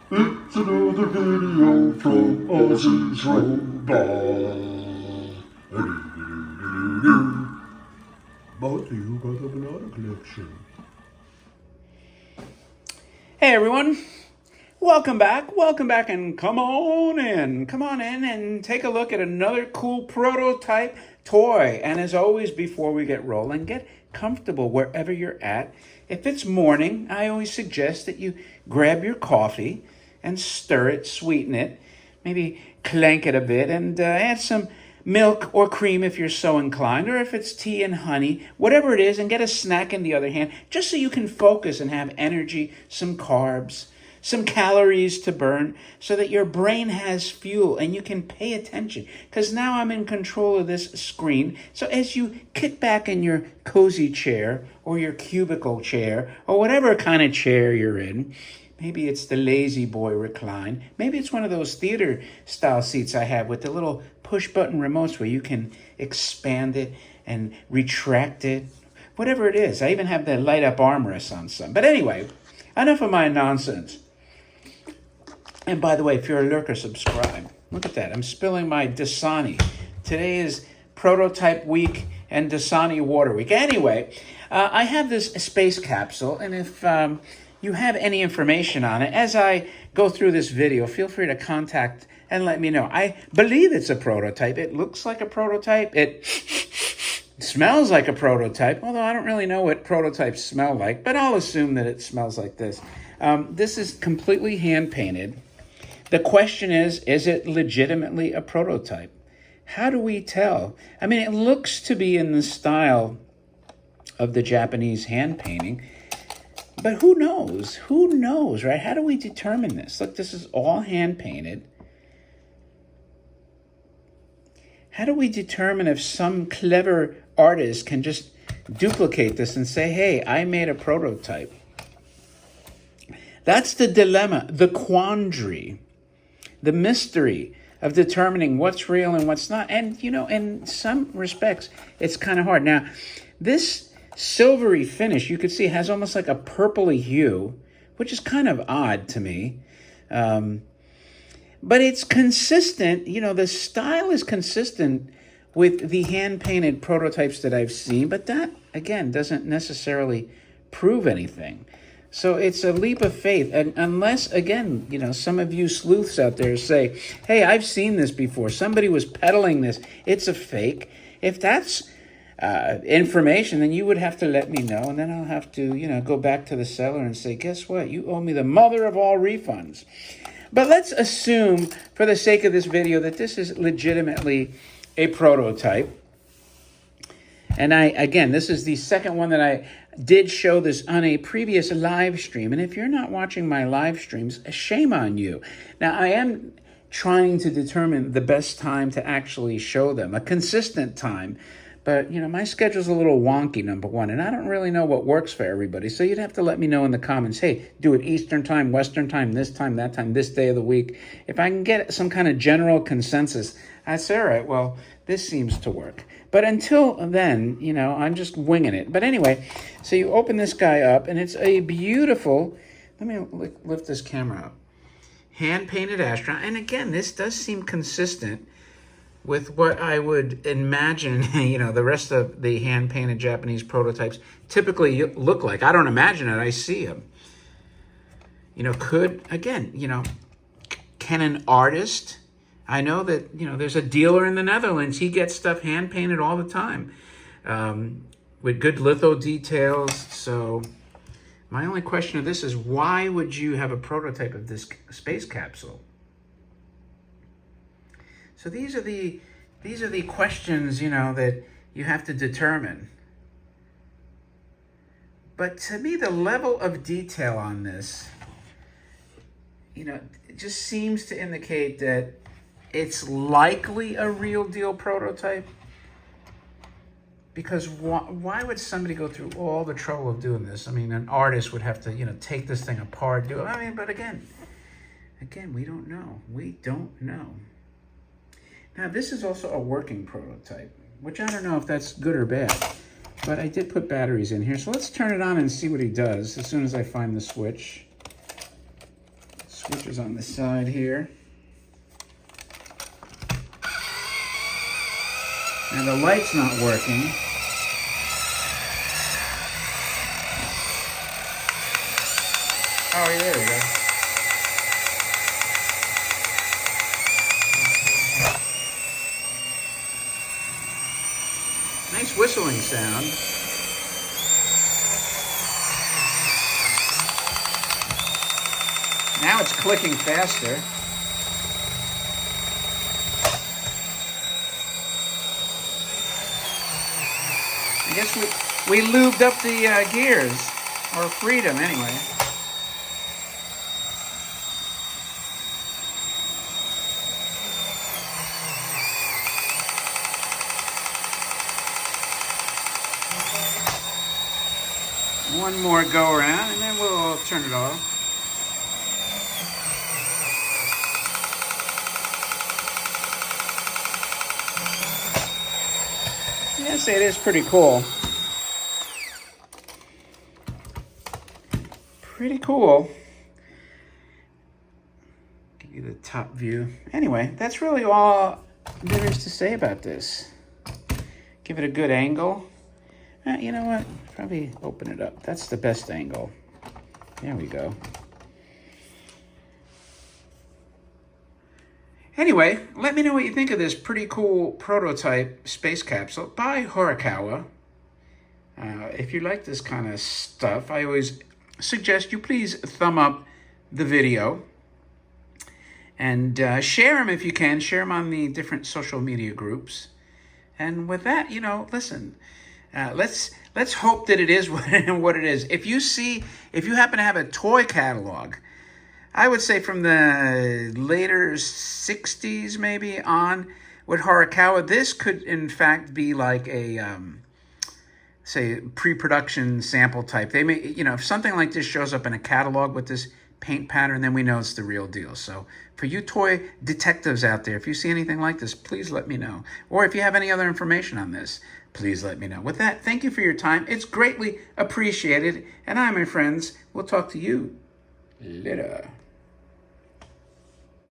It's another video from Ozzy's Robot. Brought to you by the Banana Collection. Hey everyone, welcome back, and come on in and take a look at another cool prototype toy. And as always, before we get rolling, get comfortable wherever you're at. If it's morning, I always suggest that you grab your coffee and stir it, sweeten it, maybe clank it a bit, and add some milk or cream if you're so inclined, or if it's tea and honey, whatever it is, and get a snack in the other hand, just so you can focus and have energy, some carbs, some calories to burn, so that your brain has fuel and you can pay attention. Because now I'm in control of this screen. So as you kick back in your cozy chair or your cubicle chair or whatever kind of chair you're in, maybe it's the lazy boy recline. Maybe it's one of those theater style seats I have with the little push button remotes where you can expand it and retract it. Whatever it is. I even have the light up armrests on some. But anyway, enough of my nonsense. And by the way, if you're a lurker, subscribe. Look at that. I'm spilling my Dasani. Today is prototype week and Dasani water week. Anyway, I have this space capsule, and if you have any information on it, as I go through this video, feel free to contact and let me know. I believe it's a prototype. It looks like a prototype. It smells like a prototype, although I don't really know what prototypes smell like, but I'll assume that it smells like this. This is completely hand-painted. The question is it legitimately a prototype? How do we tell? I mean, it looks to be in the style of the Japanese hand painting, but who knows? Who knows, right? How do we determine this? Look, this is all hand painted. How do we determine if some clever artist can just duplicate this and say, hey, I made a prototype? That's the dilemma, the quandary, the mystery of determining what's real and what's not. And, you know, in some respects, it's kind of hard. Now, this silvery finish, you could see, has almost like a purpley hue, which is kind of odd to me. But it's consistent. You know, the style is consistent with the hand-painted prototypes that I've seen. But that, again, doesn't necessarily prove anything. So it's a leap of faith. And unless, again, you know, some of you sleuths out there say, hey, I've seen this before. Somebody was peddling this. It's a fake. If that's information, then you would have to let me know. And then I'll have to, you know, go back to the seller and say, guess what? You owe me the mother of all refunds. But let's assume, for the sake of this video, that this is legitimately a prototype. And again, this is the second one that I did show this on a previous live stream. And if you're not watching my live streams, shame on you. Now, I am trying to determine the best time to actually show them, a consistent time. But, you know, my schedule's a little wonky, number one, and I don't really know what works for everybody. So you'd have to let me know in the comments, hey, do it Eastern time, Western time, this time, that time, this day of the week. If I can get some kind of general consensus, I'd say, all right, well, this seems to work. But until then, you know, I'm just winging it. But anyway, so you open this guy up, and it's a beautiful, let me lift this camera up, hand-painted astronaut. And again, this does seem consistent with what I would imagine, you know, the rest of the hand-painted Japanese prototypes typically look like. I don't imagine it, I see them. You know, again, you know, can an artist, I know that, you know, there's a dealer in the Netherlands, he gets stuff hand-painted all the time with good litho details. So my only question of this is, why would you have a prototype of this space capsule? So these are the questions, you know, that you have to determine. But to me, the level of detail on this, you know, it just seems to indicate that it's likely a real deal prototype. Because why would somebody go through all the trouble of doing this? I mean, an artist would have to, you know, take this thing apart, do it. I mean, but again, we don't know. We don't know. Now, this is also a working prototype, which I don't know if that's good or bad, but I did put batteries in here. So let's turn it on and see what he does as soon as I find the switch. Switches on the side here. And the light's not working. Oh, yeah, there we go. Nice whistling sound. Now it's clicking faster. I guess we lubed up the gears, or freed them anyway. One more go around and then we'll turn it off. Yes, it is pretty cool. Pretty cool. Give you the top view. Anyway, that's really all there is to say about this. Give it a good angle. You know what? Probably open it up. That's the best angle. There we go. Anyway, let me know what you think of this pretty cool prototype space capsule by Horikawa. If you like this kind of stuff, I always suggest you please thumb up the video and share them if you can. Share them on the different social media groups. And with that, you know, listen, let's hope that it is what it is. If you happen to have a toy catalog, I would say from the later 60s maybe on with Horikawa, this could in fact be like a say pre-production sample type. They may, you know, if something like this shows up in a catalog with this paint pattern, then we know it's the real deal. So for you toy detectives out there, if you see anything like this, please let me know. Or if you have any other information on this, please let me know. With that, thank you for your time. It's greatly appreciated. And I, my friends, will talk to you later.